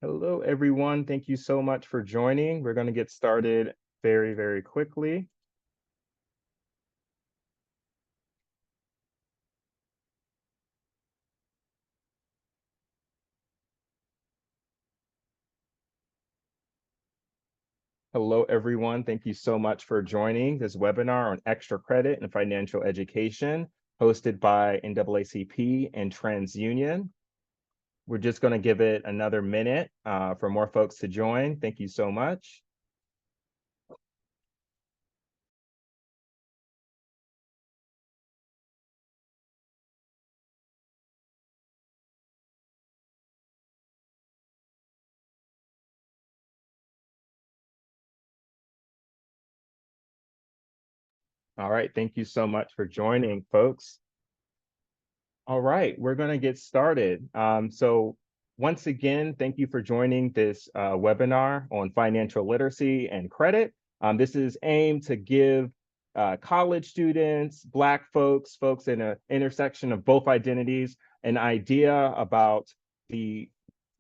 Hello, everyone. Thank you so much for joining. We're going to get started very, very quickly. Hello, everyone. Thank you so much for joining this webinar on extra credit and financial education, hosted by NAACP and TransUnion. We're just going to give it another minute for more folks to join. Thank you so much. All right. Thank you so much for joining, folks. All right, we're going to get started. So once again, thank you for joining this webinar on financial literacy and credit. This is aimed to give college students, Black folks in an intersection of both identities, an idea about the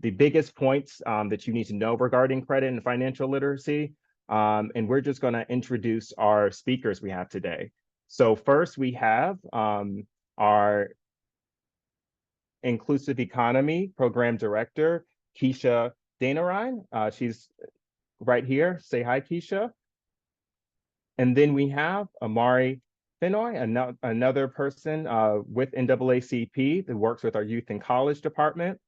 biggest points that you need to know regarding credit and financial literacy. And we're just going to introduce our speakers we have today. So first we have our Inclusive Economy Program Director, Keisha Danarine. She's right here. Say hi, Keisha. And then we have Amari Fenoy, another person with NAACP that works with our Youth and College Department.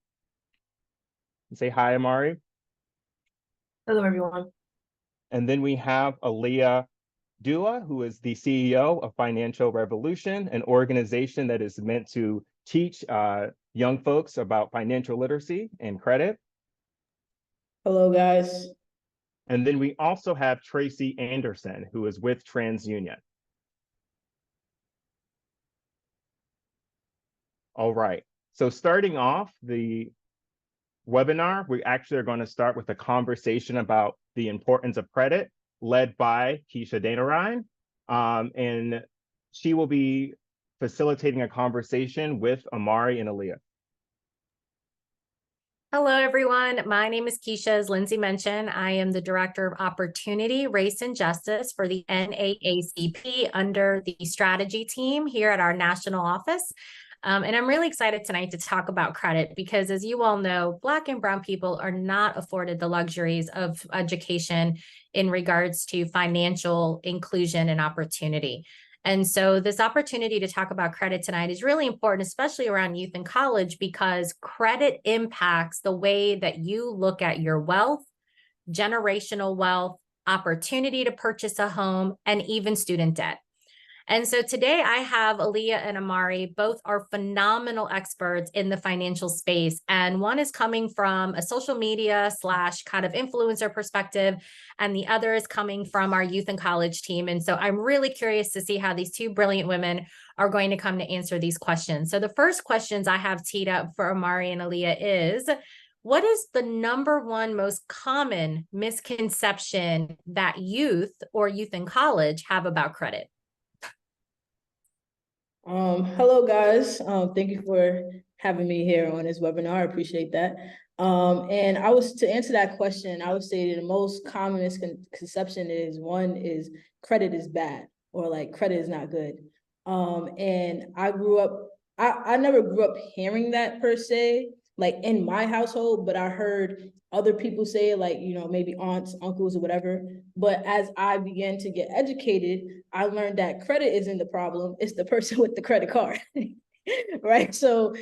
Say hi, Amari. Hello, everyone. And then we have Aaliyah Dua, who is the CEO of Financial Revolution, an organization that is meant to teach young folks about financial literacy and credit. Hello, guys. And then we also have Tracy Anderson, who is with TransUnion. All right, so starting off the webinar, we actually are going to start with a conversation about the importance of credit, led by Keisha Danarine. And she will be facilitating a conversation with Amari and Aaliyah. Hello, everyone. My name is Keisha, as Lindsay mentioned. I am the Director of Opportunity, Race, and Justice for the NAACP under the strategy team here at our national office. And I'm really excited tonight to talk about credit because, as you all know, Black and Brown people are not afforded the luxuries of education in regards to financial inclusion and opportunity. And so this opportunity to talk about credit tonight is really important, especially around youth and college, because credit impacts the way that you look at your wealth, generational wealth, opportunity to purchase a home, and even student debt. And so today I have Aaliyah and Amari. Both are phenomenal experts in the financial space. And one is coming from a social media / kind of influencer perspective, and the other is coming from our youth and college team. And so I'm really curious to see how these two brilliant women are going to come to answer these questions. So the first questions I have teed up for Amari and Aaliyah is, what is the number one most common misconception that youth or youth in college have about credit? Hello, guys. Thank you for having me here on this webinar. I appreciate that. And to answer that question, I would say the most common misconception is credit is bad, or like credit is not good. And I never grew up hearing that per se, like in my household, but I heard other people say it, like, maybe aunts, uncles, or whatever. But as I began to get educated, I learned that credit isn't the problem, it's the person with the credit card. Right? So,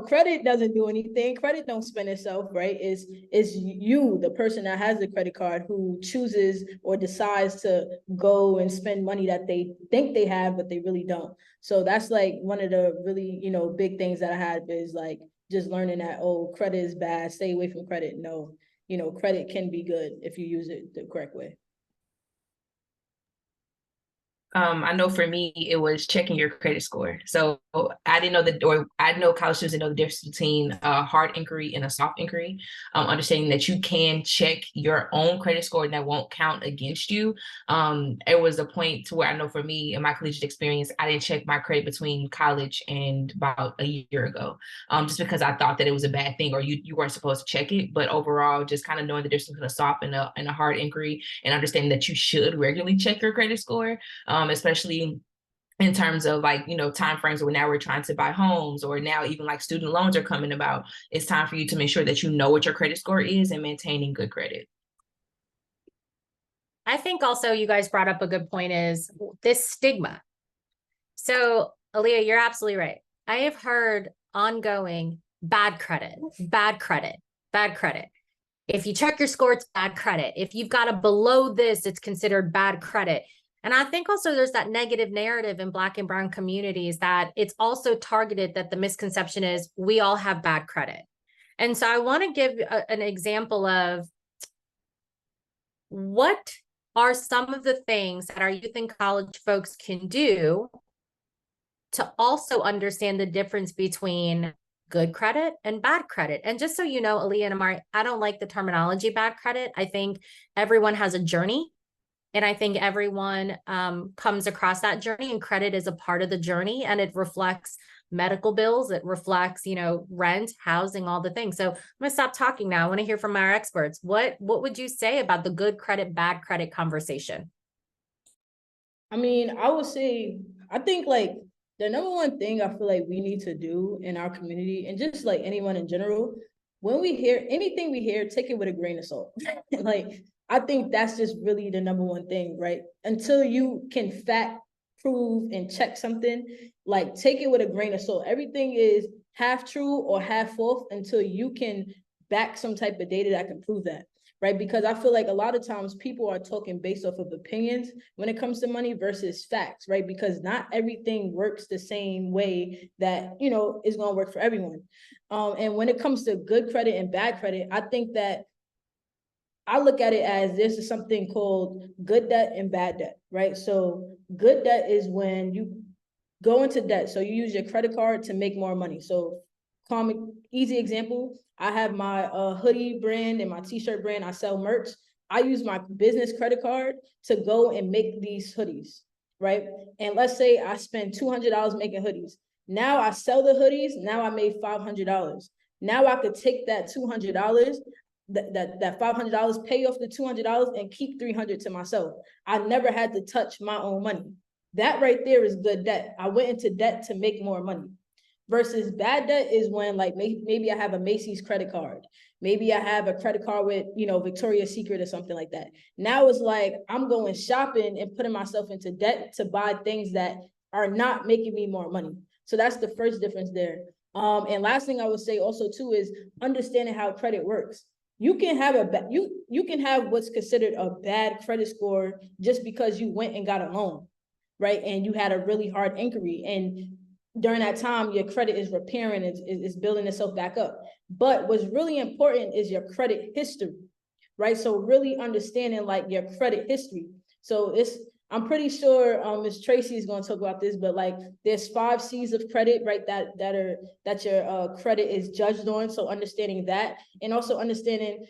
credit doesn't do anything. Credit don't spend itself, right? It's you, the person that has the credit card, who chooses or decides to go and spend money that they think they have, but they really don't. So that's like one of the really, big things that I had is like just learning that, oh, credit is bad, stay away from credit. No, credit can be good if you use it the correct way. I know for me, it was checking your credit score. So I didn't know I know college students didn't know the difference between a hard inquiry and a soft inquiry. Understanding that you can check your own credit score and that won't count against you. It was a point to where I know for me in my collegiate experience, I didn't check my credit between college and about a year ago, just because I thought that it was a bad thing or you weren't supposed to check it. But overall, just kind of knowing the difference between a soft and a hard inquiry and understanding that you should regularly check your credit score. Especially in terms of like, time frames where now we're trying to buy homes or now even like student loans are coming about. It's time for you to make sure that you know what your credit score is and maintaining good credit. I think also you guys brought up a good point is this stigma. So Aaliyah, you're absolutely right. I have heard ongoing bad credit, bad credit, bad credit. If you check your score, it's bad credit. If you've got a below this, it's considered bad credit. And I think also there's that negative narrative in Black and brown communities that it's also targeted that the misconception is we all have bad credit. And so I want to give an example of what are some of the things that our youth and college folks can do to also understand the difference between good credit and bad credit. And just so you know, Aaliyah and Amari, I don't like the terminology bad credit. I think everyone has a journey. And I think everyone comes across that journey, and credit is a part of the journey, and it reflects medical bills. It reflects, rent, housing, all the things. So I'm going to stop talking now. I want to hear from our experts. What would you say about the good credit, bad credit conversation? I mean, I would say, I think like the number one thing I feel like we need to do in our community and just like anyone in general, when we hear anything we hear, take it with a grain of salt. Like, I think that's just really the number one thing, right? Until you can fact, prove, and check something, like take it with a grain of salt. Everything is half true or half false until you can back some type of data that can prove that, right? Because I feel like a lot of times people are talking based off of opinions when it comes to money versus facts, right? Because not everything works the same way that, is going to work for everyone. And when it comes to good credit and bad credit, I think that I look at it as this is something called good debt and bad debt, right? So good debt is when you go into debt. So you use your credit card to make more money. So common, easy example, I have my hoodie brand and my t-shirt brand. I sell merch. I use my business credit card to go and make these hoodies, right? And let's say I spend $200 making hoodies. Now I sell the hoodies. Now I made $500. Now I could take that $200, that $500, pay off the $200 and keep $300 to myself. I never had to touch my own money. That right there is good debt. I went into debt to make more money. Versus bad debt is when like maybe I have a Macy's credit card. Maybe I have a credit card with, Victoria's Secret or something like that. Now it's like I'm going shopping and putting myself into debt to buy things that are not making me more money. So that's the first difference there. And last thing I would say also too is understanding how credit works. You can have you can have what's considered a bad credit score just because you went and got a loan, right? And you had a really hard inquiry, and during that time, your credit is repairing, is building itself back up. But what's really important is your credit history, right? So really understanding like your credit history. So I'm pretty sure Ms. Tracy is going to talk about this, but like there's 5 C's of credit, right? That your credit is judged on. So understanding that, and also understanding,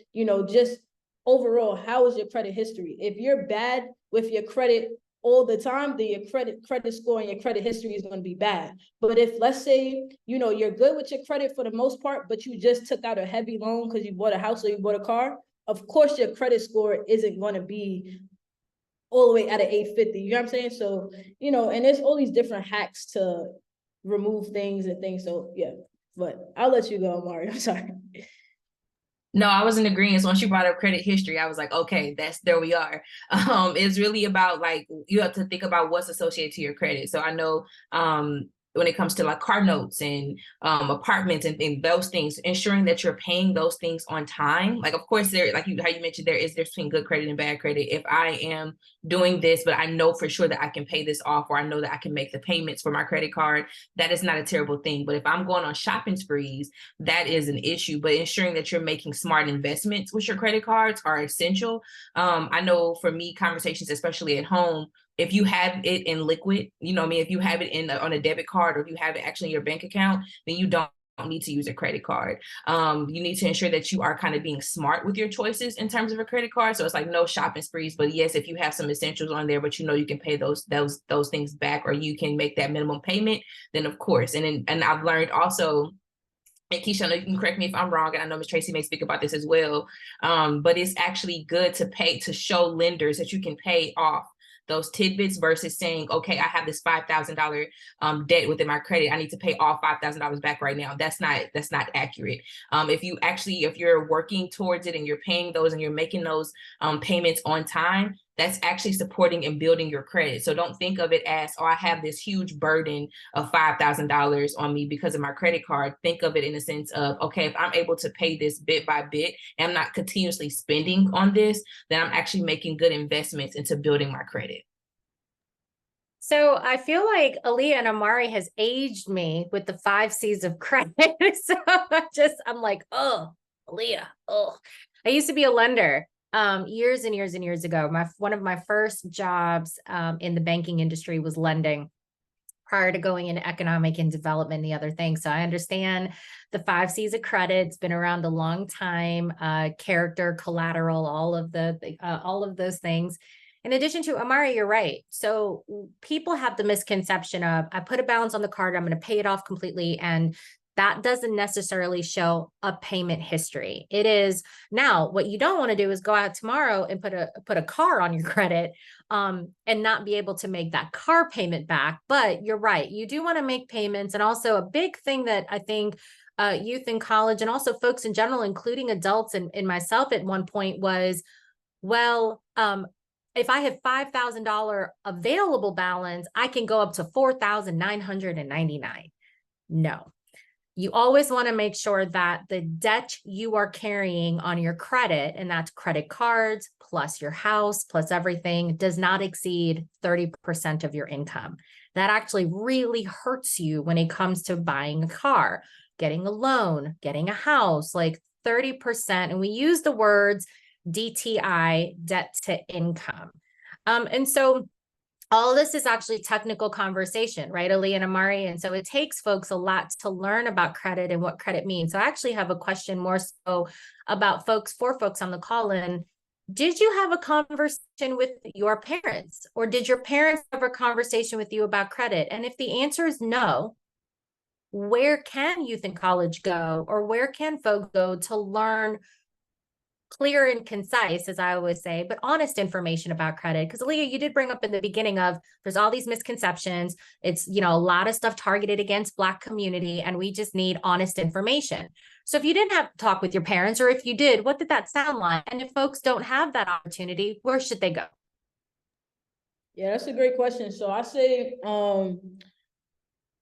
just overall, how is your credit history? If you're bad with your credit all the time, then your credit score and your credit history is going to be bad. But if let's say, you're good with your credit for the most part, but you just took out a heavy loan because you bought a house or you bought a car, of course your credit score isn't going to be all the way at an 850. You know what I'm saying? So, and there's all these different hacks to remove things and things. So yeah, but I'll let you go, Amari. I'm sorry. No, I was in agreement. Once you brought up credit history, I was like, okay, there we are. It's really about like, you have to think about what's associated to your credit. So I know when it comes to like car notes and apartments and those things, ensuring that you're paying those things on time. Like, of course, how you mentioned, there's between good credit and bad credit. If I am doing this, but I know for sure that I can pay this off, or I know that I can make the payments for my credit card, that is not a terrible thing. But if I'm going on shopping sprees, that is an issue. But ensuring that you're making smart investments with your credit cards are essential. I know for me, conversations, especially at home, if you have it in liquid, you know what I mean, if you have it on a debit card, or if you have it actually in your bank account, then you don't need to use a credit card. You need to ensure that you are kind of being smart with your choices in terms of a credit card. So it's like no shopping sprees, but yes, if you have some essentials on there, but you know you can pay those things back, or you can make that minimum payment, then of course. And I've learned also, and Keisha, I know you can correct me if I'm wrong, and I know Ms. Tracy may speak about this as well, but it's actually good to show lenders that you can pay off those tidbits versus saying, okay, I have this $5,000 debt within my credit. I need to pay all $5,000 back right now. That's not accurate. If you're working towards it and you're paying those and you're making those payments on time, that's actually supporting and building your credit. So don't think of it as, oh, I have this huge burden of $5,000 on me because of my credit card. Think of it in the sense of, okay, if I'm able to pay this bit by bit and I'm not continuously spending on this, then I'm actually making good investments into building my credit. So I feel like Aaliyah and Amari has aged me with the 5 C's of credit. So I'm like, oh, Aaliyah, oh. I used to be a lender years and years and years ago. One of my first jobs in the banking industry was lending prior to going into economic and development and the other things. So I understand the 5 C's of credit. It's been around a long time, character, collateral, all of those things. In addition to Amari, you're right. So people have the misconception of, I put a balance on the card, I'm going to pay it off completely. And that doesn't necessarily show a payment history. It is now what you don't want to do is go out tomorrow and put a car on your credit and not be able to make that car payment back. But you're right. You do want to make payments. And also a big thing that I think youth in college and also folks in general, including adults and myself at one point was, well, if I have $5,000 available balance, I can go up to $4,999. No. You always want to make sure that the debt you are carrying on your credit, and that's credit cards plus your house plus everything, does not exceed 30% of your income. That actually really hurts you when it comes to buying a car, getting a loan, getting a house, like 30%. And we use the words DTI, debt to income. And so all this is actually technical conversation, right, Ali and Amari? And so it takes folks a lot to learn about credit and what credit means. So I actually have a question more so about for folks on the call in. Did you have a conversation with your parents, or did your parents have a conversation with you about credit? And if the answer is no, where can youth in college go, or where can folks go to learn clear and concise, as I always say, but honest information about credit? Because Aaliyah, you did bring up in the beginning of, there's all these misconceptions. It's, a lot of stuff targeted against Black community, and we just need honest information. So if you didn't have to talk with your parents, or if you did, what did that sound like? And if folks don't have that opportunity, where should they go? Yeah, that's a great question. So I say,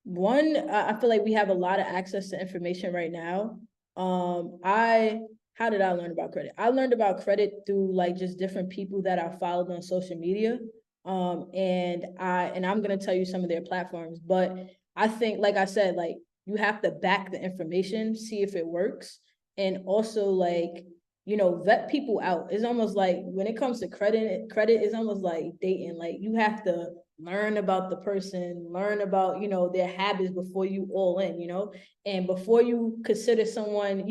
one, I feel like we have a lot of access to information right now. How did I learn about credit? I learned about credit through like just different people that I followed on social media. And I'm gonna tell you some of their platforms, but I think, like I said, like you have to back the information, see if it works, and also like, vet people out. It's almost like when it comes to credit is almost like dating. Like you have to learn about the person, learn about, their habits before you all in, and before you consider someone,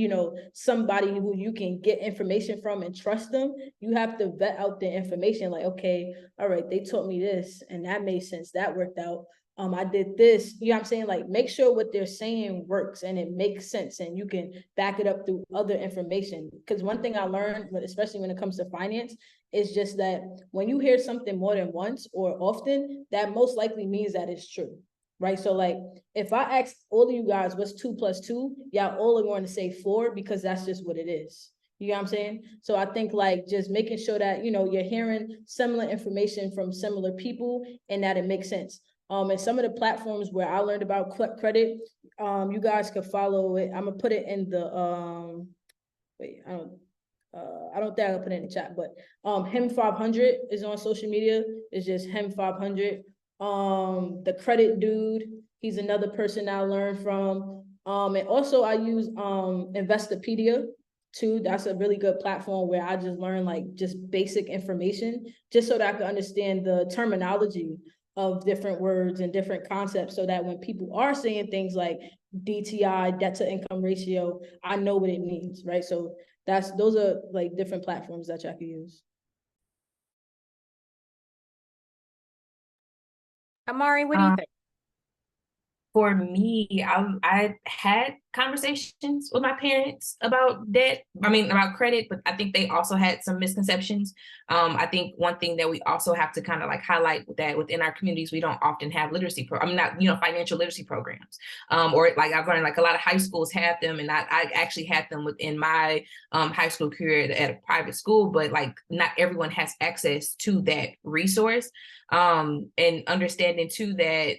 somebody who you can get information from and trust them, you have to vet out the information. Like, okay, all right, they taught me this and that made sense. That worked out. I did this, you know what I'm saying? Like, make sure what they're saying works and it makes sense and you can back it up through other information. Because one thing I learned, especially when it comes to finance, is just that when you hear something more than once or often, that most likely means that it's true, right? So like, if I ask all of you guys, what's 2 + 2, y'all all are going to say 4 because that's just what it is. You know what I'm saying? So I think like just making sure that, you're hearing similar information from similar people and that it makes sense. And some of the platforms where I learned about credit, you guys can follow it. I'm gonna put it in the I don't think I'll put it in the chat, but him 500 is on social media. It's just him 500. The credit dude, he's another person I learned from. And also I use Investopedia too. That's a really good platform where I just learn like just basic information, just so that I can understand the terminology of different words and different concepts, so that when people are saying things like DTI, debt to income ratio, I know what it means, right? So those are like different platforms that y'all can use. Amari, what do you think? For me, I had conversations with my parents about debt, about credit, but I think they also had some misconceptions. I think one thing that we also have to kind of like highlight that within our communities, we don't often have financial literacy programs. Or like I've learned like a lot of high schools have them, and I actually had them within my high school career at a private school, but like not everyone has access to that resource. And understanding too that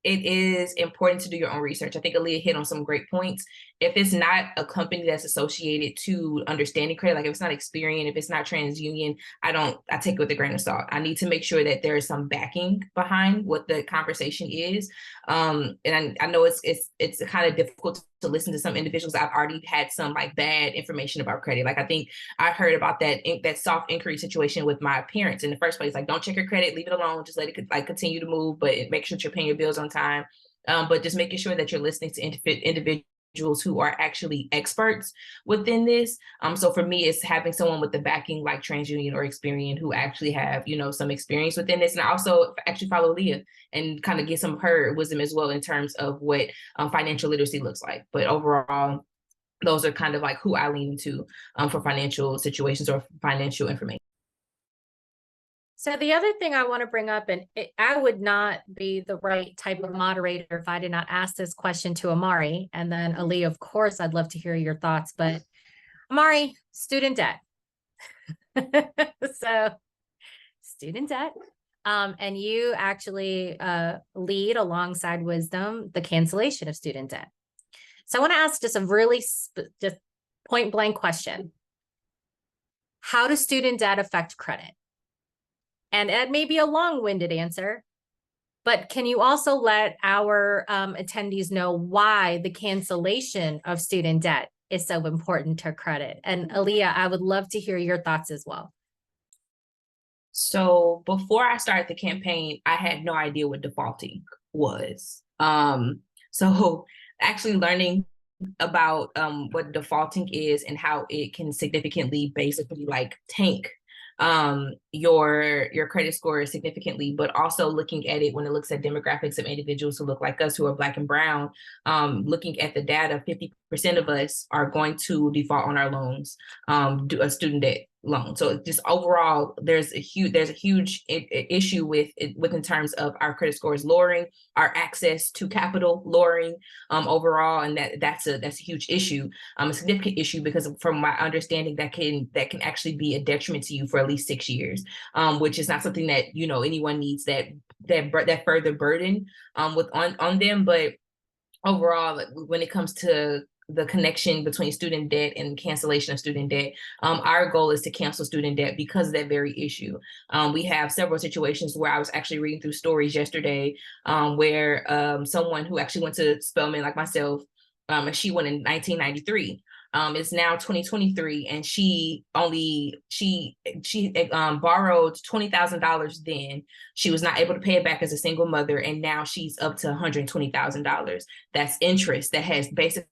it is important to do your own research. I think Aaliyah hit on some great points. If it's not a company that's associated to understanding credit, like if it's not Experian, if it's not TransUnion, I take it with a grain of salt. I need to make sure that there is some backing behind what the conversation is. And I know it's kind of difficult to listen to some individuals. I've already had some like bad information about credit. Like I think I heard about that soft inquiry situation with my parents in the first place. Like, don't check your credit, leave it alone, just let it like continue to move, but make sure that you're paying your bills on time. But just making sure that you're listening to individuals who are actually experts within this. So for me, it's having someone with the backing like TransUnion or Experian who actually have, some experience within this. And I also actually follow Leah and kind of get some of her wisdom as well in terms of what financial literacy looks like. But overall, those are kind of like who I lean into for financial situations or financial information. So the other thing I want to bring up, and I would not be the right type of moderator if I did not ask this question to Amari. And then Ali, of course, I'd love to hear your thoughts. But Amari, student debt. So student debt. And you actually lead alongside Wisdom the cancellation of student debt. So I want to ask just a really just point blank question. How does student debt affect credit? And it may be a long-winded answer, but can you also let our attendees know why the cancellation of student debt is so important to credit? And Aaliyah, I would love to hear your thoughts as well. So before I started the campaign, I had no idea what defaulting was. So actually learning about what defaulting is and how it can significantly basically like tank your credit score significantly, but also looking at it when it looks at demographics of individuals who look like us, who are Black and brown, looking at the data, 50% of us are going to default on our loans, do a student debt loan. So just overall, there's a huge issue with in terms of our credit scores lowering, our access to capital lowering overall, and that's a huge issue, a significant issue, because from my understanding, that can actually be a detriment to you for at least 6 years, which is not something that anyone needs that further burden on them. But overall, when it comes to the connection between student debt and cancellation of student debt, our goal is to cancel student debt because of that very issue. We have several situations where I was actually reading through stories yesterday where someone who actually went to Spelman like myself, she went in 1993. It's now 2023, and she borrowed $20,000 then. She was not able to pay it back as a single mother, and now she's up to $120,000. That's interest that has basically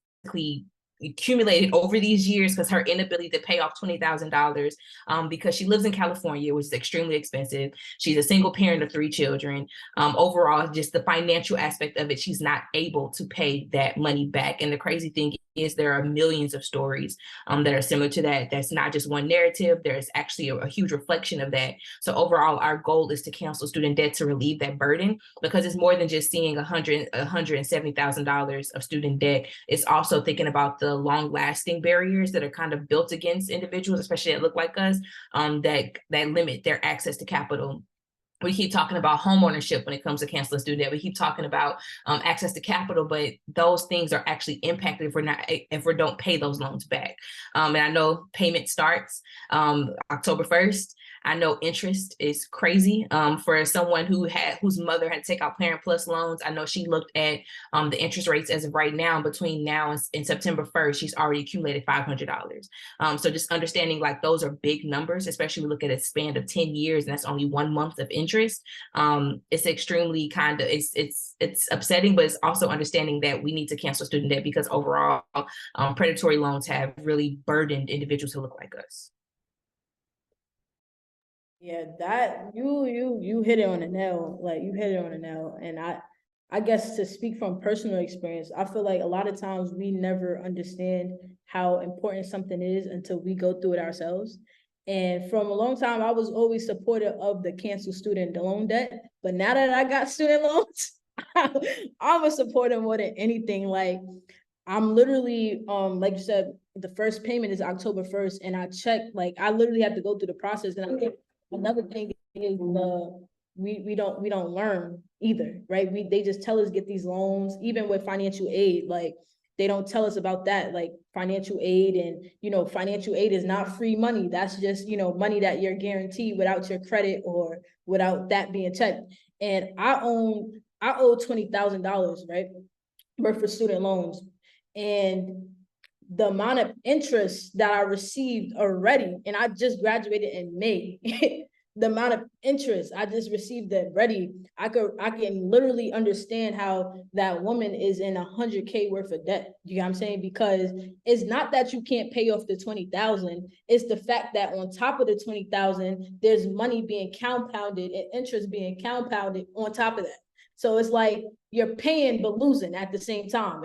accumulated over these years because her inability to pay off $20,000 because she lives in California, which is extremely expensive. She's a single parent of 3 children. Overall, just the financial aspect of it, she's not able to pay that money back. And the crazy thing is there are millions of stories that are similar to that. That's not just one narrative. There's actually a huge reflection of that. So overall, our goal is to cancel student debt to relieve that burden, because it's more than just seeing $170,000 of student debt. It's also thinking about the long-lasting barriers that are kind of built against individuals, especially that look like us, that limit their access to capital. We keep talking about homeownership when it comes to canceling student debt. We keep talking about access to capital, but those things are actually impacted if we don't pay those loans back. And I know payment starts October 1st. I know interest is crazy. For someone whose mother had to take out Parent Plus loans, I know she looked at the interest rates as of right now. Between now and September 1st, she's already accumulated $500. So just understanding like those are big numbers, especially we look at a span of 10 years, and that's only 1 month of interest. It's extremely it's upsetting, but it's also understanding that we need to cancel student debt because overall, predatory loans have really burdened individuals who look like us. Yeah, that you hit it on the nail. Like you hit it on the nail. And I guess to speak from personal experience, I feel like a lot of times we never understand how important something is until we go through it ourselves. And from a long time, I was always supportive of the cancel student loan debt. But now that I got student loans, I'm a supporter more than anything. Like I'm literally, like you said, the first payment is October 1st, and I checked, like I literally have to go through the process. And I think another thing is we don't learn either, right? They just tell us get these loans, even with financial aid, like they don't tell us about that, like financial aid. And financial aid is not free money. That's just money that you're guaranteed without your credit or without that being checked. And I owe $20,000, right, worth of student loans. And the amount of interest that I received already, and I just graduated in May, the amount of interest I just received already, I can literally understand how that woman is in $100K worth of debt. You know what I'm saying? Because it's not that you can't pay off the 20,000, it's the fact that on top of the 20,000, there's money being compounded and interest being compounded on top of that. So it's like you're paying but losing at the same time.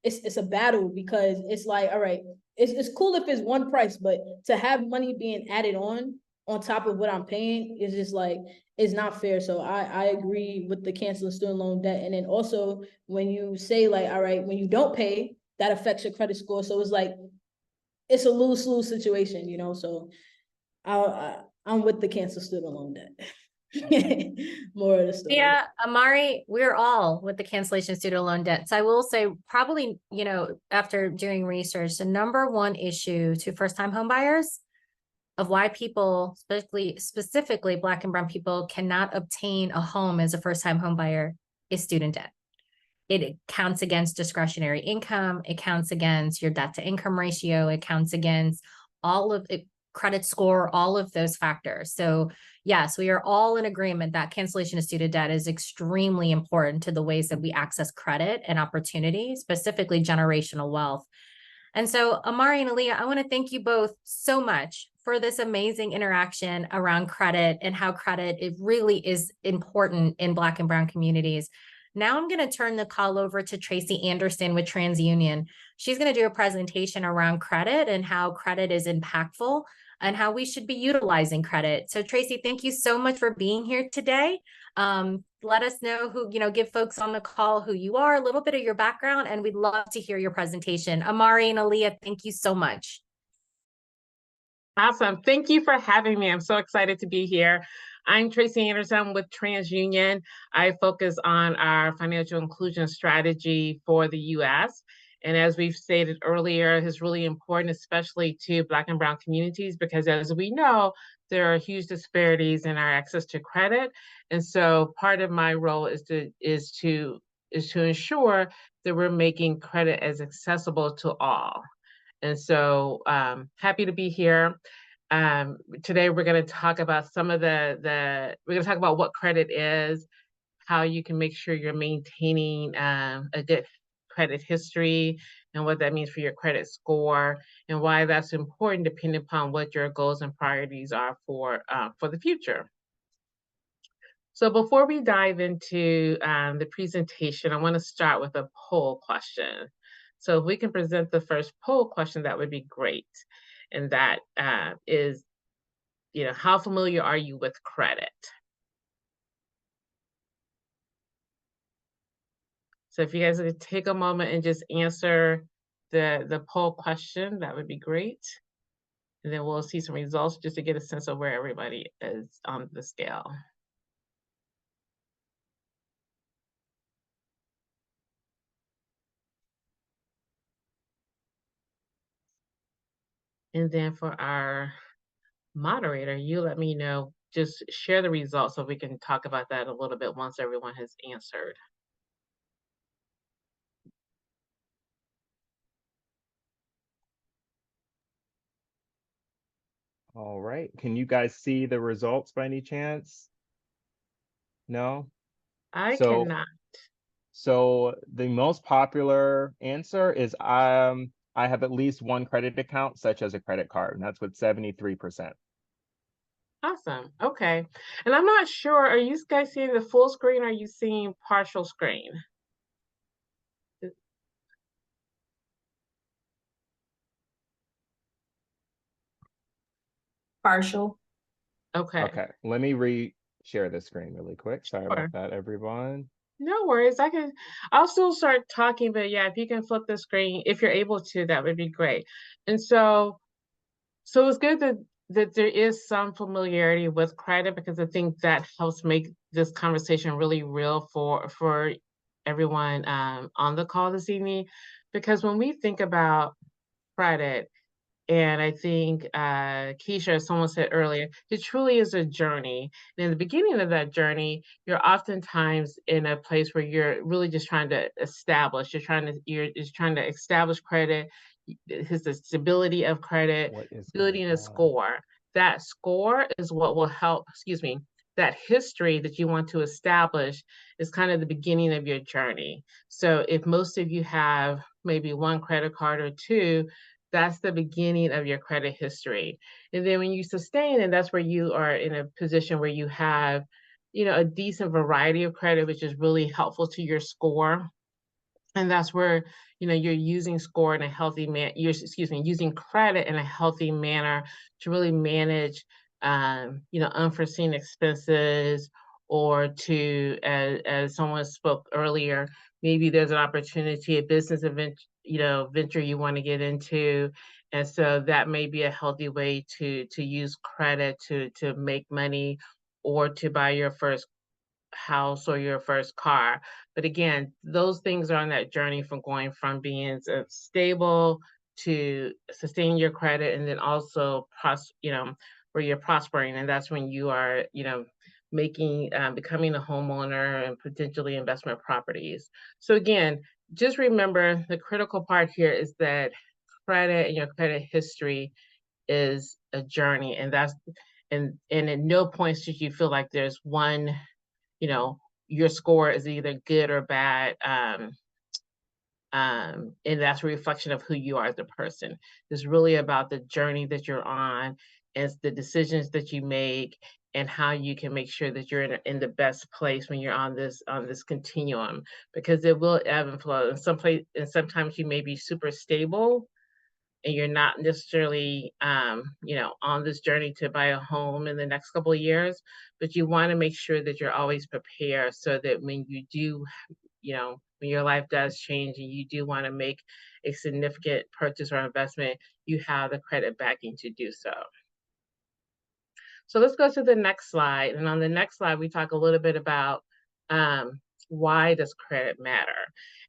It's a battle because it's like, all right, it's cool if it's one price, but to have money being added on top of what I'm paying is just like, it's not fair. So I agree with the canceling student loan debt. And then also when you say like, all right, when you don't pay, that affects your credit score. So it's like, it's a lose-lose situation, So I'm with the cancel student loan debt. More of the story. Yeah, Amari, we're all with the cancellation of student loan debt. So I will say probably, after doing research, the number one issue to first-time homebuyers of why people, specifically Black and Brown people, cannot obtain a home as a first-time homebuyer is student debt. It counts against discretionary income. It counts against your debt to income ratio. It counts against all of it, credit score, all of those factors. So yes, we are all in agreement that cancellation of student debt is extremely important to the ways that we access credit and opportunity, specifically generational wealth. And so Amari and Aaliyah, I want to thank you both so much for this amazing interaction around credit and how credit, it really is important in Black and Brown communities. Now I'm going to turn the call over to Tracy Anderson with TransUnion. She's going to do a presentation around credit and how credit is impactful and how we should be utilizing credit. So Tracy, thank you so much for being here today. Let us know who, give folks on the call who you are, a little bit of your background, and we'd love to hear your presentation. Amari and Aaliyah, thank you so much. Awesome. Thank you for having me. I'm so excited to be here. I'm Tracy Anderson with TransUnion. I focus on our financial inclusion strategy for the U.S. And as we've stated earlier, it's really important, especially to Black and Brown communities, because as we know, there are huge disparities in our access to credit. And so part of my role is to ensure that we're making credit as accessible to all. And so happy to be here. Today, we're going to talk about we're going to talk about what credit is, how you can make sure you're maintaining a good credit history, and what that means for your credit score, and why that's important depending upon what your goals and priorities are for the future. So before we dive into the presentation, I want to start with a poll question. So if we can present the first poll question, that would be great. And that is, how familiar are you with credit? So if you guys could take a moment and just answer the poll question, that would be great. And then we'll see some results just to get a sense of where everybody is on the scale. And then for our moderator, you let me know, just share the results so we can talk about that a little bit once everyone has answered. All right. Can you guys see the results by any chance? No? I So, cannot. so the most popular answer is I have at least one credit account, such as a credit card, and that's with 73%. Awesome. Okay. And I'm not sure, are you guys seeing the full screen or are you seeing partial screen? Partial. Okay. Okay, let me re-share the screen really quick. Sorry Sure. about that, everyone. No worries. I'll still start talking, but yeah, if you can flip the screen, if you're able to, that would be great. And so it's good that there is some familiarity with credit, because I think that helps make this conversation really real for everyone on the call this evening. Because when we think about credit, and I think Keisha, as someone said earlier, it truly is a journey. And in the beginning of that journey, you're oftentimes in a place where you're really just trying to establish. You're just trying to establish credit, the stability of credit, What is going building a on? score. That score is what will help. Excuse me. That history that you want to establish is kind of the beginning of your journey. So if most of you have maybe one credit card or two, that's the beginning of your credit history. And then when you sustain, and that's where you are in a position where you have, a decent variety of credit, which is really helpful to your score. And that's where, you're using score in a healthy using credit in a healthy manner to really manage, unforeseen expenses, or to, as someone spoke earlier, maybe there's an opportunity, a business event, venture you want to get into. And so that may be a healthy way to use credit to make money, or to buy your first house or your first car. But again, those things are on that journey from going from being stable to sustain your credit, and then also where you're prospering, and that's when you are, making becoming a homeowner and potentially investment properties. So again, just remember the critical part here is that credit and your credit history is a journey, and at no point should you feel like there's one, you know, your score is either good or bad. And that's a reflection of who you are as a person. It's really about the journey that you're on, and the decisions that you make, and how you can make sure that you're in the best place when you're on this continuum, because it will ebb and flow. And sometimes you may be super stable, and you're not necessarily on this journey to buy a home in the next couple of years, but you want to make sure that you're always prepared, so that when you do, when your life does change and you do want to make a significant purchase or investment, you have the credit backing to do so. So let's go to the next slide. And on the next slide, we talk a little bit about why does credit matter?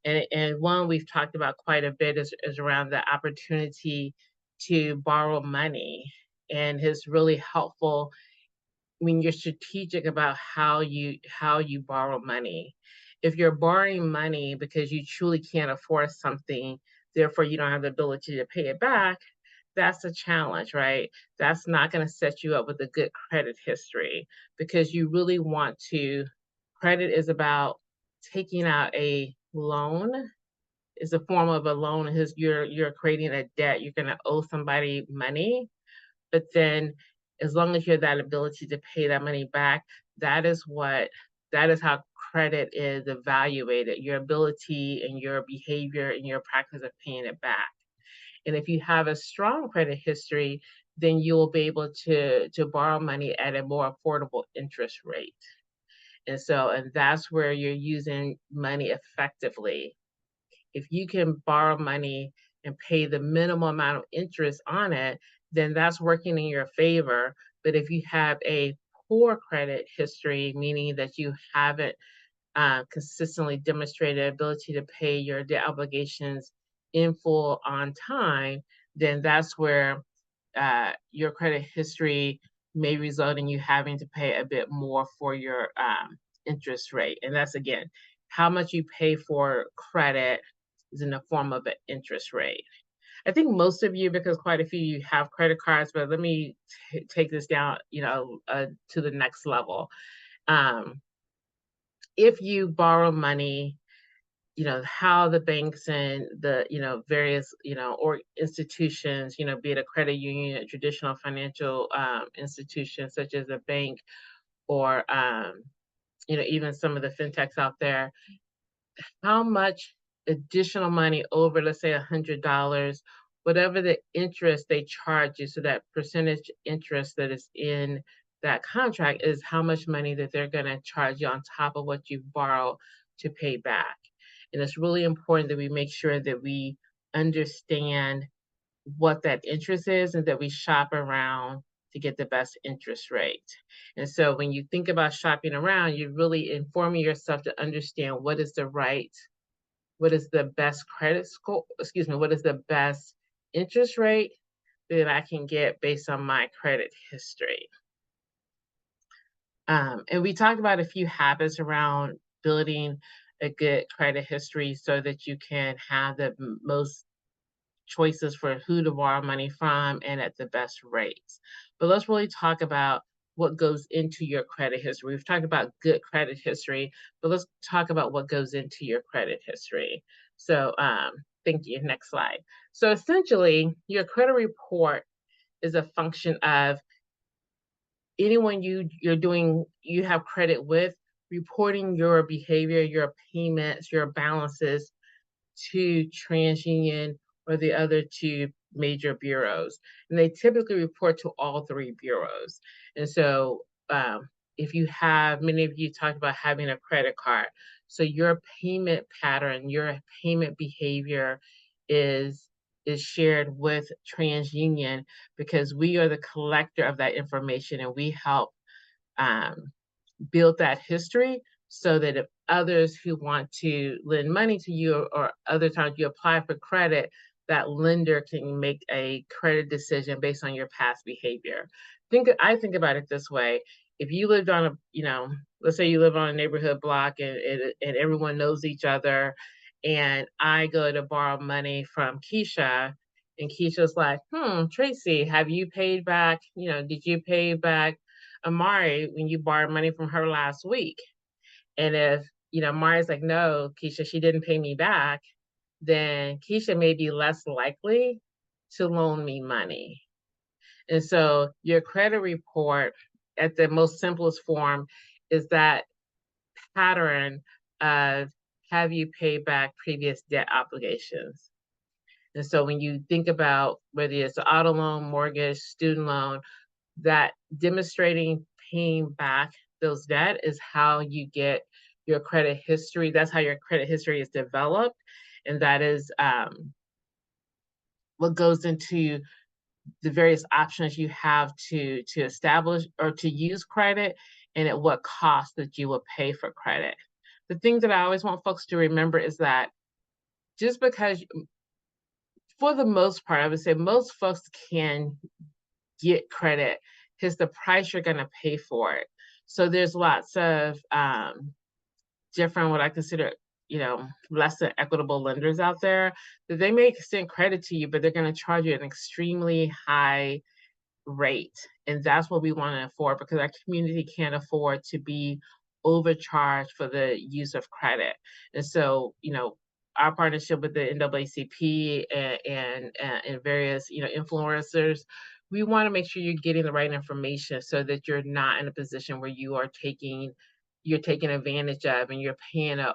And one we've talked about quite a bit is around the opportunity to borrow money, and is really helpful when you're strategic about how you borrow money. If you're borrowing money because you truly can't afford something, therefore you don't have the ability to pay it back, that's a challenge, right? That's not going to set you up with a good credit history, because you really want to. Credit is about taking out a loan. It's a form of a loan. You're creating a debt. You're going to owe somebody money, but then as long as you have that ability to pay that money back, that is how credit is evaluated, your ability and your behavior and your practice of paying it back. And if you have a strong credit history, then you will be able to borrow money at a more affordable interest rate. And that's where you're using money effectively. If you can borrow money and pay the minimal amount of interest on it, then that's working in your favor. But if you have a poor credit history, meaning that you haven't consistently demonstrated ability to pay your debt obligations in full on time, then that's where your credit history may result in you having to pay a bit more for your interest rate. And that's, again, how much you pay for credit is in the form of an interest rate. I think most of you, because quite a few of you have credit cards, but let me take this down, to the next level. If you borrow money, how the banks and the, various, or institutions, be it a credit union, a traditional financial institution such as a bank, or, even some of the fintechs out there, how much additional money over, let's say, $100, whatever the interest they charge you, so that percentage interest that is in that contract is how much money that they're going to charge you on top of what you borrow to pay back. And it's really important that we make sure that we understand what that interest is and that we shop around to get the best interest rate. And so when you think about shopping around, you're really informing yourself to understand what is the best credit score, what is the best interest rate that I can get based on my credit history. And we talked about a few habits around building a good credit history so that you can have the most choices for who to borrow money from and at the best rates. But let's really talk about what goes into your credit history. We've talked about good credit history, but let's talk about what goes into your credit history. So thank you. Next slide. So essentially, your credit report is a function of anyone you have credit with, reporting your behavior, your payments, your balances to TransUnion or the other two major bureaus. And they typically report to all three bureaus. And so if you have, many of you talked about having a credit card. So your payment pattern, your payment behavior is shared with TransUnion, because we are the collector of that information, and we help build that history so that if others who want to lend money to you, or other times you apply for credit, that lender can make a credit decision based on your past behavior. I think about it this way. If you lived on let's say you live on a neighborhood block and everyone knows each other, and I go to borrow money from Keisha, and Keisha's like, Tracy, have you paid back, did you pay back Amari when you borrowed money from her last week? And if, Amari's like, no, Keisha, she didn't pay me back, then Keisha may be less likely to loan me money. And so your credit report, at the most simplest form, is that pattern of, have you paid back previous debt obligations? And so when you think about whether it's an auto loan, mortgage, student loan, that demonstrating paying back those debt is how you get your credit history. That's how your credit history is developed. And that is what goes into the various options you have to establish or to use credit, and at what cost that you will pay for credit. The thing that I always want folks to remember is that just because, for the most part, I would say most folks can get credit, because the price you're going to pay for it. So there's lots of different, what I consider, less than equitable lenders out there, that they may extend credit to you, but they're going to charge you an extremely high rate. And that's what we want to afford, because our community can't afford to be overcharged for the use of credit. And so, our partnership with the NAACP and various, influencers, we want to make sure you're getting the right information so that you're not in a position where you're taking advantage of and you're paying an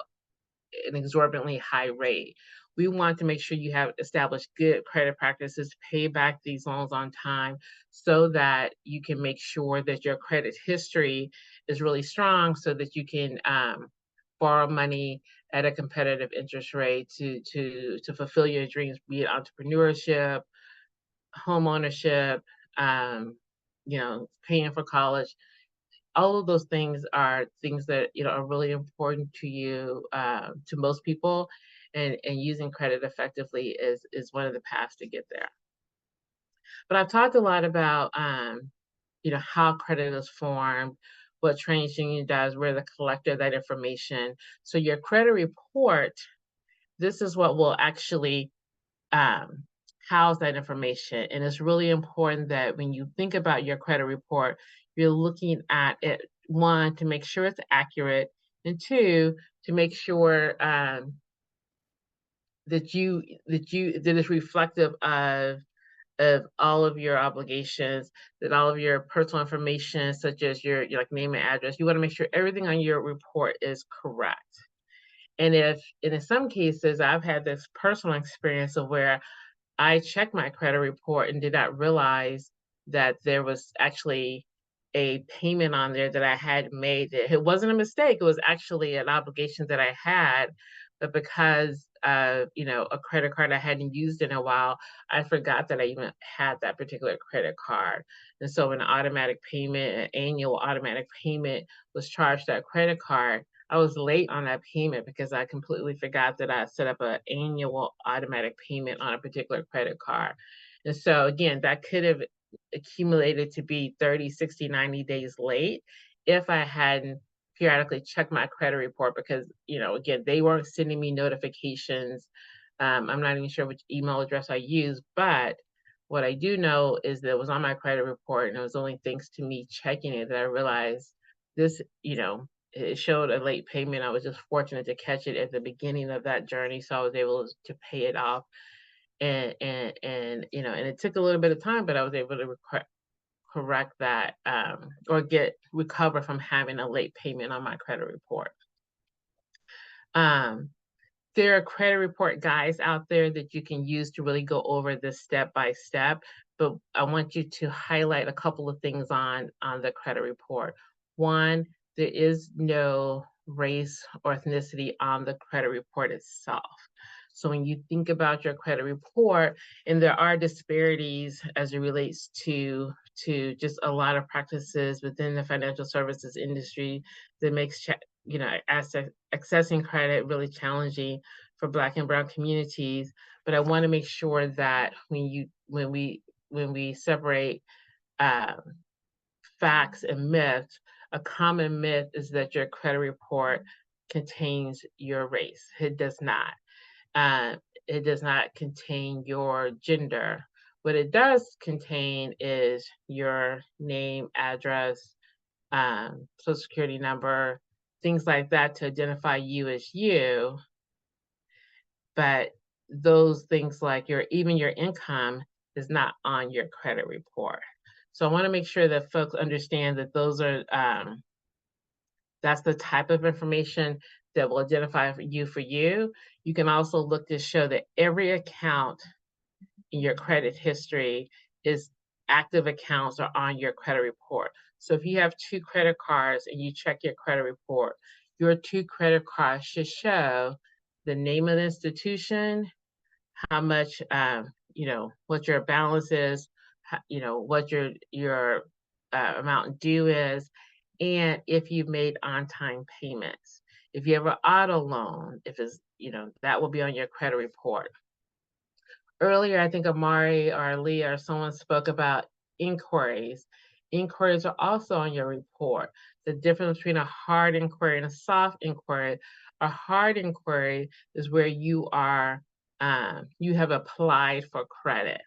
exorbitantly high rate. We want to make sure you have established good credit practices to pay back these loans on time, so that you can make sure that your credit history is really strong, so that you can borrow money at a competitive interest rate to fulfill your dreams, be it entrepreneurship, home ownership, paying for college. All of those things are things that are really important to you, to most people, and using credit effectively is one of the paths to get there. But I've talked a lot about, how credit is formed, what TransUnion does, we're the collector of that information. So your credit report, this is what will actually um, house that information. And it's really important that when you think about your credit report, you're looking at it, one, to make sure it's accurate, and two, to make sure that it's reflective of all of your obligations, that all of your personal information, such as your like name and address, you want to make sure everything on your report is correct. And in some cases, I've had this personal experience of where I checked my credit report and did not realize that there was actually a payment on there that I had made. It wasn't a mistake. It was actually an obligation that I had, but because a credit card I hadn't used in a while, I forgot that I even had that particular credit card. And so an automatic payment, an annual automatic payment was charged to that credit card. I was late on that payment because I completely forgot that I set up an annual automatic payment on a particular credit card. And so again, that could have accumulated to be 30, 60, 90 days late if I hadn't periodically checked my credit report because, again, they weren't sending me notifications. I'm not even sure which email address I used, but what I do know is that it was on my credit report, and it was only thanks to me checking it that I realized this, it showed a late payment. I was just fortunate to catch it at the beginning of that journey, so I was able to pay it off. And it took a little bit of time, but I was able to correct that or recover from having a late payment on my credit report. There are credit report guides out there that you can use to really go over this step by step, but I want you to highlight a couple of things on the credit report. One, there is no race or ethnicity on the credit report itself. So when you think about your credit report, and there are disparities as it relates to just a lot of practices within the financial services industry that makes accessing credit really challenging for Black and Brown communities. But I want to make sure that when we separate facts and myths, a common myth is that your credit report contains your race. It does not. It does not contain your gender. What it does contain is your name, address, social security number, things like that to identify you as you. But those things like even your income is not on your credit report. So I want to make sure that folks understand that those are that's the type of information that will identify you for you. You can also look to show that every account in your credit history is active accounts are on your credit report. So if you have 2 credit cards and you check your credit report, your 2 credit cards should show the name of the institution, how much, what your balance is, what your amount due is, and if you've made on-time payments. If you have an auto loan, if it's, that will be on your credit report. Earlier, I think Amari or Leah or someone spoke about inquiries. Inquiries are also on your report. The difference between a hard inquiry and a soft inquiry. A hard inquiry is where you have applied for credit.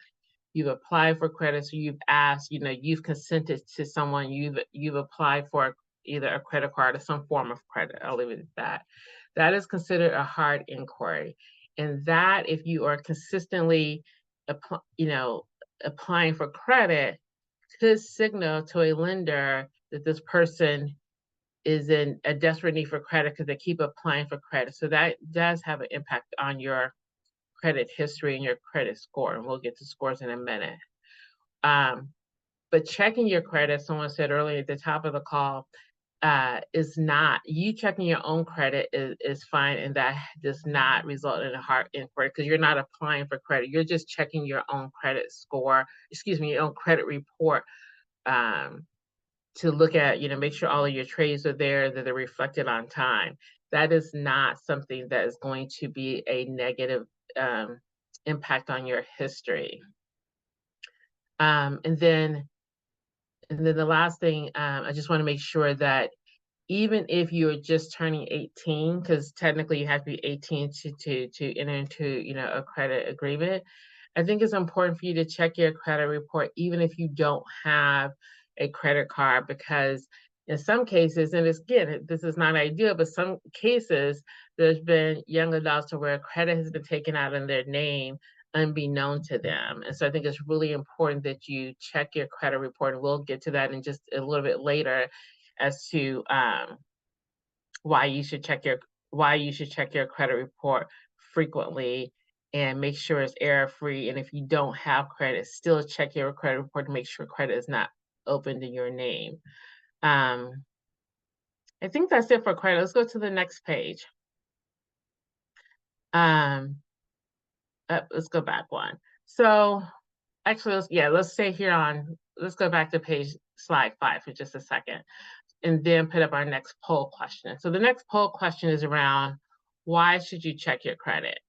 You've applied for credit, so you've asked, you've consented to someone, you've applied for either a credit card or some form of credit. I'll leave it at that. That is considered a hard inquiry. And that, if you are consistently, applying for credit, could signal to a lender that this person is in a desperate need for credit because they keep applying for credit. So that does have an impact on your credit history and your credit score. And we'll get to scores in a minute. But checking your credit, someone said earlier at the top of the call, is not, you checking your own credit is fine, and that does not result in a hard inquiry because you're not applying for credit. You're just checking your own credit score, your own credit report to look at, make sure all of your trades are there, that they're reflected on time. That is not something that is going to be a negative impact on your history. And then the last thing, I just want to make sure that even if you're just turning 18, because technically you have to be 18 to enter into, you know, a credit agreement, I think it's important for you to check your credit report, even if you don't have a credit card, because in some cases, and again, this is not ideal, but some cases, there's been young adults where credit has been taken out in their name unbeknown to them. And so I think it's really important that you check your credit report, and we'll get to that in just a little bit later as to why you should check your credit report frequently and make sure it's error-free. And if you don't have credit, still check your credit report to make sure credit is not opened in your name. I think that's it for credit. Let's go to the next page. Let's go back one. So actually, let's stay here on, let's go back to slide 5 for just a second, and then put up our next poll question. So the next poll question is around, why should you check your credit?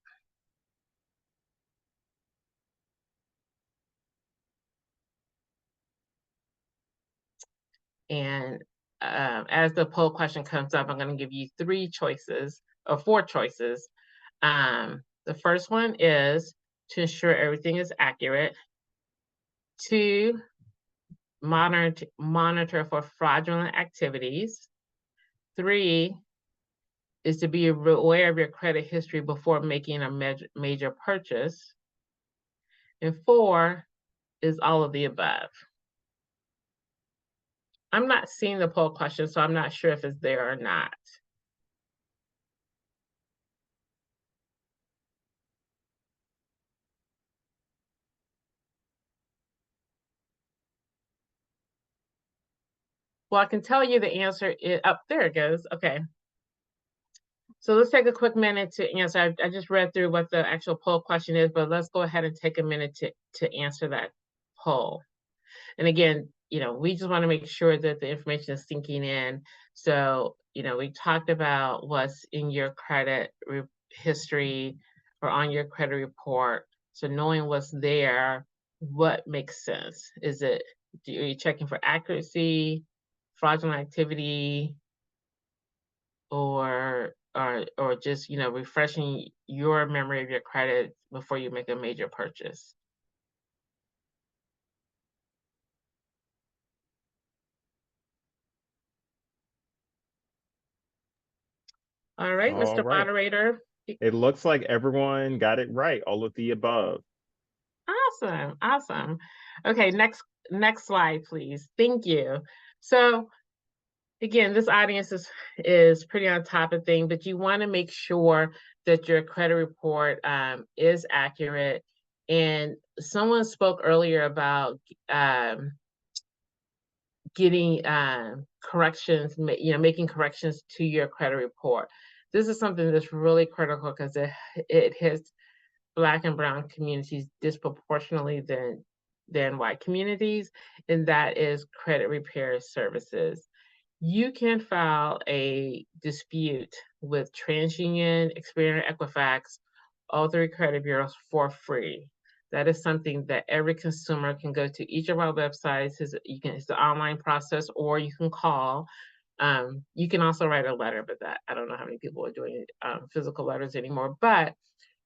And as the poll question comes up, I'm going to give you 4 choices. The first one is to ensure everything is accurate. 2, monitor for fraudulent activities. 3 is to be aware of your credit history before making a major purchase. And 4 is all of the above. I'm not seeing the poll question, so I'm not sure if it's there or not. Well, I can tell you the answer is up there. It goes. Okay. So let's take a quick minute to answer. I just read through what the actual poll question is, but let's go ahead and take a minute to answer that poll. And again, you know, we just want to make sure that the information is sinking in. So, you know, we talked about what's in your credit history or on your credit report. So knowing what's there, what makes sense? Are you checking for accuracy, fraudulent activity, or just, you know, refreshing your memory of your credit before you make a major purchase? All right, All Mr. right. Moderator. It looks like everyone got it right, all of the above. Awesome, awesome. Okay, next slide, please. Thank you. So again, this audience is pretty on top of things, but you want to make sure that your credit report is accurate. And someone spoke earlier about getting corrections, making corrections to your credit report. This is something that's really critical because it hits Black and Brown communities disproportionately than white communities, and that is credit repair services. You can file a dispute with TransUnion, Experian, Equifax, all 3 credit bureaus for free. That is something that every consumer can go to each of our websites. It's the online process, or you can call. You can also write a letter, but I don't know how many people are doing physical letters anymore. But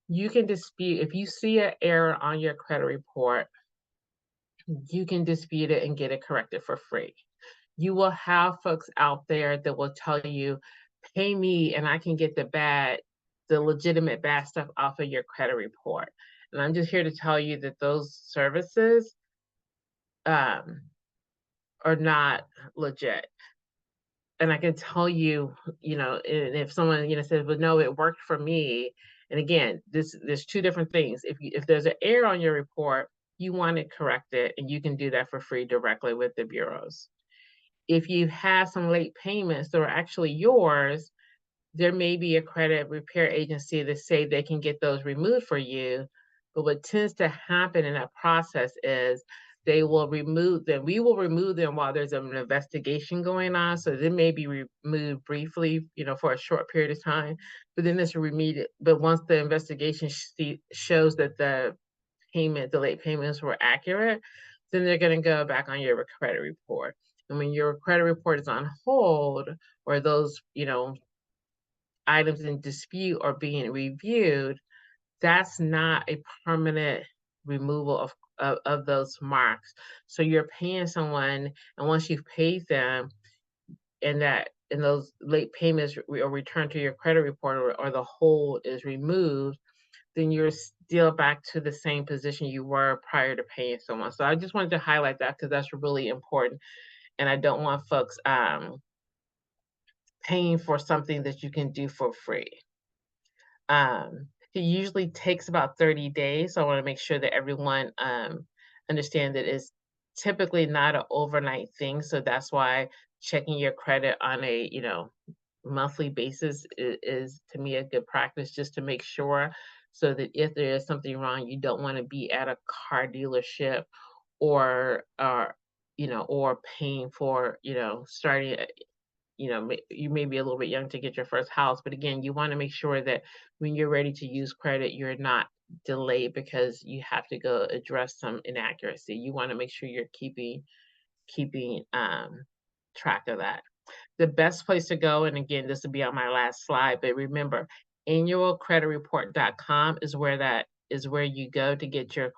you can dispute, if you see an error on your credit report, you can dispute it and get it corrected for free. You will have folks out there that will tell you, pay me and I can get the legitimate bad stuff off of your credit report. And I'm just here to tell you that those services are not legit. And I can tell you, if someone, says, well, no, it worked for me. And again, there's 2 different things. If there's an error on your report, you want to correct it, and you can do that for free directly with the bureaus. If you have some late payments that are actually yours, there may be a credit repair agency that say they can get those removed for you. But what tends to happen in that process is they will remove them. We will remove them while there's an investigation going on. So they may be removed briefly, for a short period of time, but then it's remedial. But once the investigation shows that the late payments were accurate, then they're going to go back on your credit report. And when your credit report is on hold, or those, items in dispute are being reviewed, that's not a permanent removal of those marks. So you're paying someone, and once you've paid them, and those late payments are returned to your credit report, or the hold is removed, then you're still back to the same position you were prior to paying someone. So I just wanted to highlight that because that's really important. And I don't want folks paying for something that you can do for free. It usually takes about 30 days. So I want to make sure that everyone understand that it's typically not an overnight thing. So that's why checking your credit on a monthly basis is to me a good practice, just to make sure, so that if there is something wrong, you don't want to be at a car dealership or or paying for starting you may be a little bit young to get your first house, but again, you want to make sure that when you're ready to use credit, you're not delayed because you have to go address some inaccuracy. You want to make sure you're keeping track of that. The best place to go, and again, this will be on my last slide, but remember, annualcreditreport.com is where you go to get your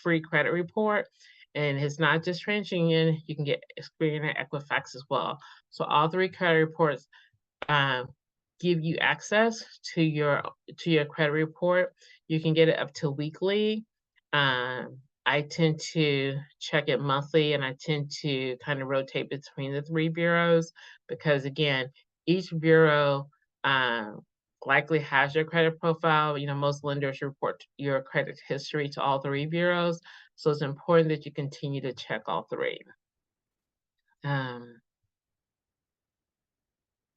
free credit report. And it's not just TransUnion, you can get Experian and Equifax as well. So all three credit reports give you access to your credit report. You can get it up to weekly. I tend to check it monthly, and I tend to kind of rotate between the three bureaus because, again, each bureau likely has your credit profile. Most lenders report your credit history to all three bureaus, so it's important that you continue to check all three. And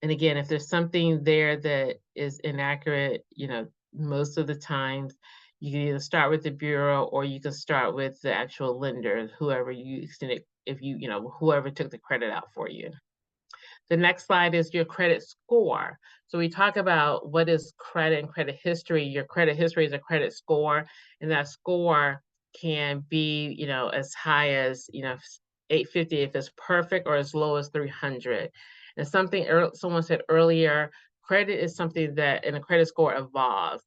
again, if there's something there that is inaccurate, most of the times you can either start with the bureau or you can start with the actual lender, whoever you extended, whoever took the credit out for you. The next slide is your credit score. So we talk about what is credit and credit history. Your credit history is a credit score, and that score can be, as high as, 850 if it's perfect, or as low as 300. And someone said earlier, credit is something that, and a credit score evolves.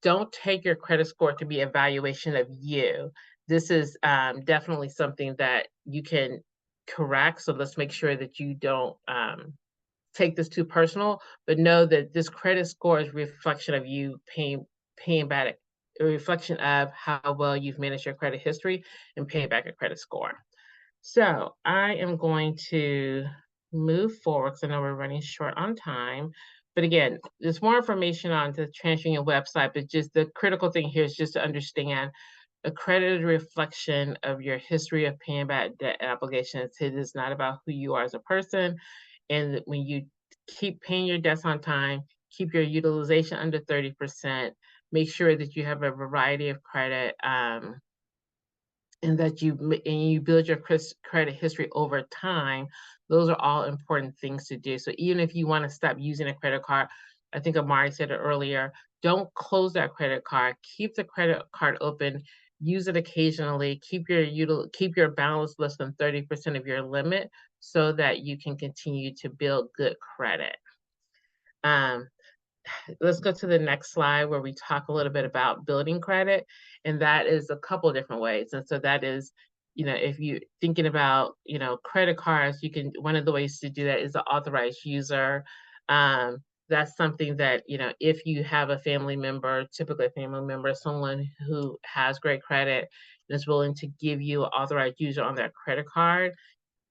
Don't take your credit score to be an evaluation of you. This is definitely something that you can correct. So let's make sure that you don't take this too personal, but know that this credit score is a reflection of you paying back, a reflection of how well you've managed your credit history and paying back a credit score. So I am going to move forward because I know we're running short on time. But again, there's more information on the TransUnion website, but just the critical thing here is just to understand a credit is a reflection of your history of paying back debt obligations. It is not about who you are as a person. And when you keep paying your debts on time, keep your utilization under 30%, make sure that you have a variety of credit, and that you build your credit history over time. Those are all important things to do. So even if you want to stop using a credit card, I think Amari said it earlier, don't close that credit card. Keep the credit card open. Use it occasionally. Keep your balance less than 30% of your limit so that you can continue to build good credit. Let's go to the next slide where we talk a little bit about building credit, and that is a couple different ways. And so that is, if you're thinking about, credit cards, one of the ways to do that is the authorized user. That's something that, if you have a family member, typically a family member, someone who has great credit and is willing to give you an authorized user on their credit card,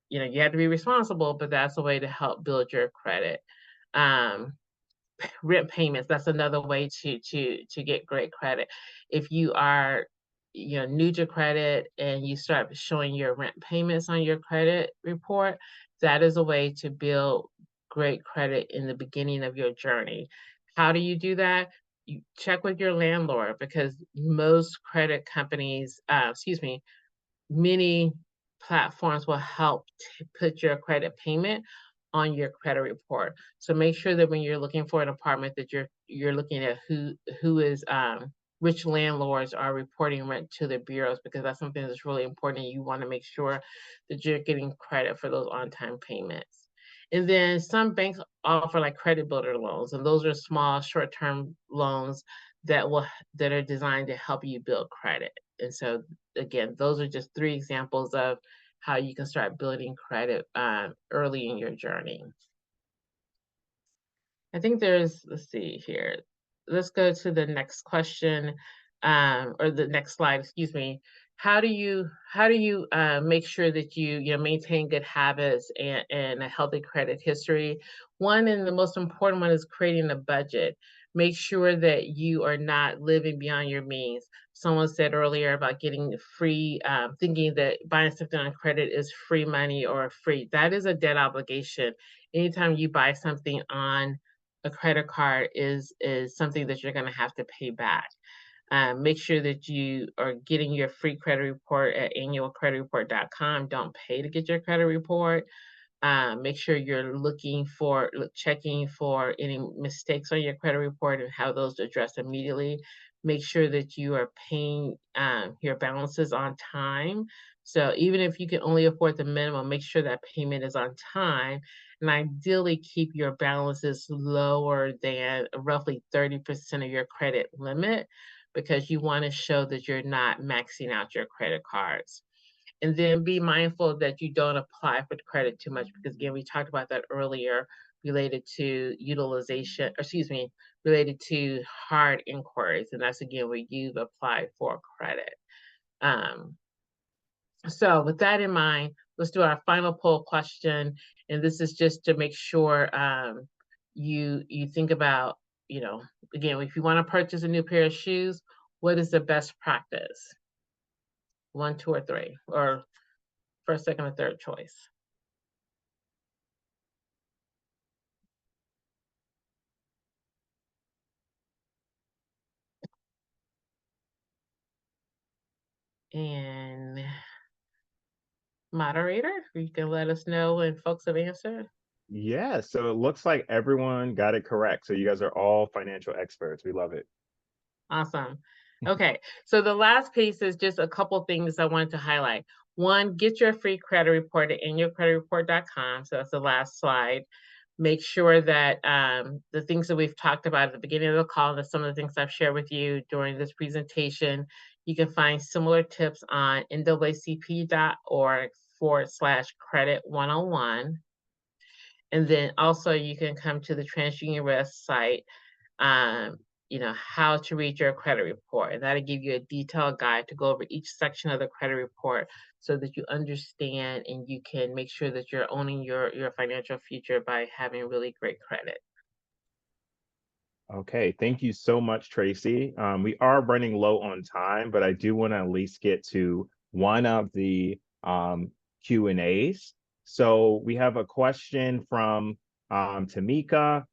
you have to be responsible, but that's a way to help build your credit. Rent payments, that's another way to get great credit. If you are new to credit and you start showing your rent payments on your credit report, that is a way to build great credit in the beginning of your journey. How do you do that? You check with your landlord, because most credit companies, many platforms will help to put your credit payment on your credit report. So make sure that when you're looking for an apartment that you're looking at who is which landlords are reporting rent to the bureaus, because that's something that's really important. You want to make sure that you're getting credit for those on-time payments. And then some banks offer like credit builder loans, and those are small short-term loans that are designed to help you build credit. And so again, those are just 3 examples of how you can start building credit early in your journey. I think let's see here. Let's go to the next question, or the next slide, excuse me. How do you make sure that you maintain good habits and a healthy credit history? One, and the most important one, is creating a budget. Make sure that you are not living beyond your means. Someone said earlier about getting free, thinking that buying something on credit is free money or free. That is a debt obligation. Anytime you buy something on a credit card is something that you're going to have to pay back. Make sure that you are getting your free credit report at annualcreditreport.com. Don't pay to get your credit report. Make sure you're checking for any mistakes on your credit report and how those addressed immediately. Make sure that you are paying your balances on time. So even if you can only afford the minimum, make sure that payment is on time. And ideally keep your balances lower than roughly 30% of your credit limit, because you want to show that you're not maxing out your credit cards. And then be mindful that you don't apply for credit too much, because again, we talked about that earlier, related to related to hard inquiries. And that's again where you've applied for credit. So with that in mind, let's do our final poll question. And this is just to make sure you think about, again, if you want to purchase a new pair of shoes, what is the best practice? 1, 2, or 3, or first, second, or third choice? And moderator, you can let us know when folks have answered. Yeah, so it looks like everyone got it correct. So you guys are all financial experts. We love it. Awesome. Okay, so the last piece is just a couple things I wanted to highlight. One, get your free credit report at annualcreditreport.com. So that's the last slide. Make sure that the things that we've talked about at the beginning of the call, and some of the things I've shared with you during this presentation, you can find similar tips on naacp.org/credit 101. And then also you can come to the TransUnion website, how to read your credit report. And that'll give you a detailed guide to go over each section of the credit report so that you understand and you can make sure that you're owning your financial future by having really great credit. Okay, thank you so much, Tracy. We are running low on time, but I do want to at least get to one of the Q&As. So we have a question from Tamika.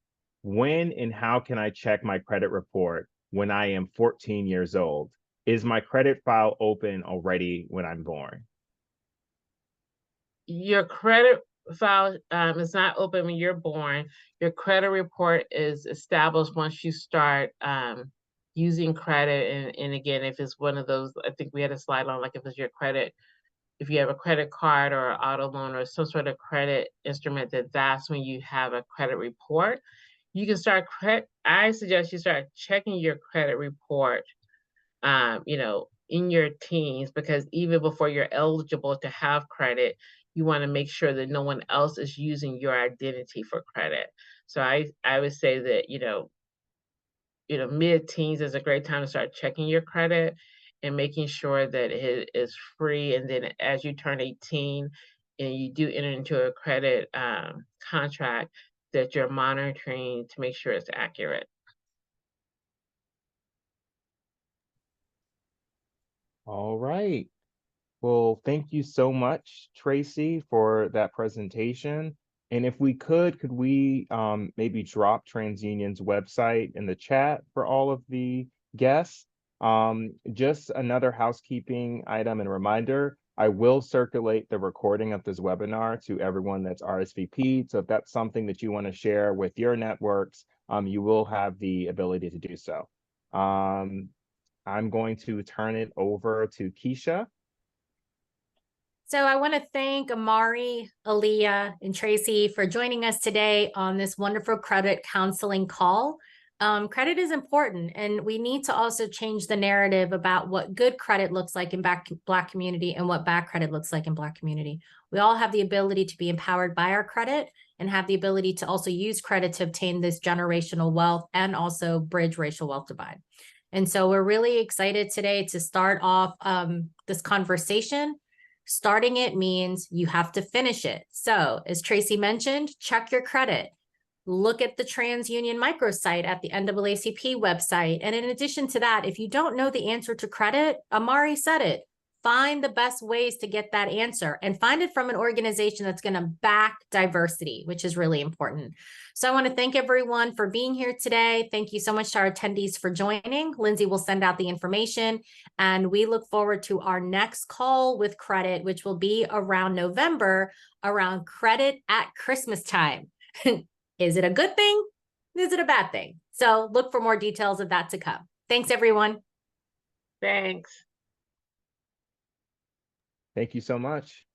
When and how can I check my credit report when I am 14 years old? Is my credit file open already when I'm born? Your credit file is not open when you're born. Your credit report is established once you start using credit. And again, if it's one of those, I think we had a slide on, like if it's your credit, if you have a credit card or auto loan or some sort of credit instrument, that's when you have a credit report. You can start I suggest you start checking your credit report, in your teens, because even before you're eligible to have credit, you want to make sure that no one else is using your identity for credit. So I would say that, mid-teens is a great time to start checking your credit and making sure that it is free. And then as you turn 18 and you do enter into a credit contract, that you're monitoring to make sure it's accurate. All right. Well, thank you so much, Tracy, for that presentation. And if we could we maybe drop TransUnion's website in the chat for all of the guests? Just another housekeeping item and reminder, I will circulate the recording of this webinar to everyone that's RSVP'd. So if that's something that you want to share with your networks, you will have the ability to do so. I'm going to turn it over to Keisha. So I want to thank Amari, Aaliyah, and Tracy for joining us today on this wonderful credit counseling call. Credit is important, and we need to also change the narrative about what good credit looks like in Black community and what bad credit looks like in Black community. We all have the ability to be empowered by our credit and have the ability to also use credit to obtain this generational wealth and also bridge racial wealth divide. And so we're really excited today to start off this conversation. Starting it means you have to finish it. So as Tracy mentioned, check your credit. Look at the TransUnion microsite at the NAACP website. And in addition to that, if you don't know the answer to credit, Amari said it, find the best ways to get that answer and find it from an organization that's going to back diversity, which is really important. So I want to thank everyone for being here today. Thank you so much to our attendees for joining. Lindsay will send out the information, and we look forward to our next call with credit, which will be around November, around credit at Christmas time. Is it a good thing? Is it a bad thing? So look for more details of that to come. Thanks, everyone. Thanks. Thank you so much.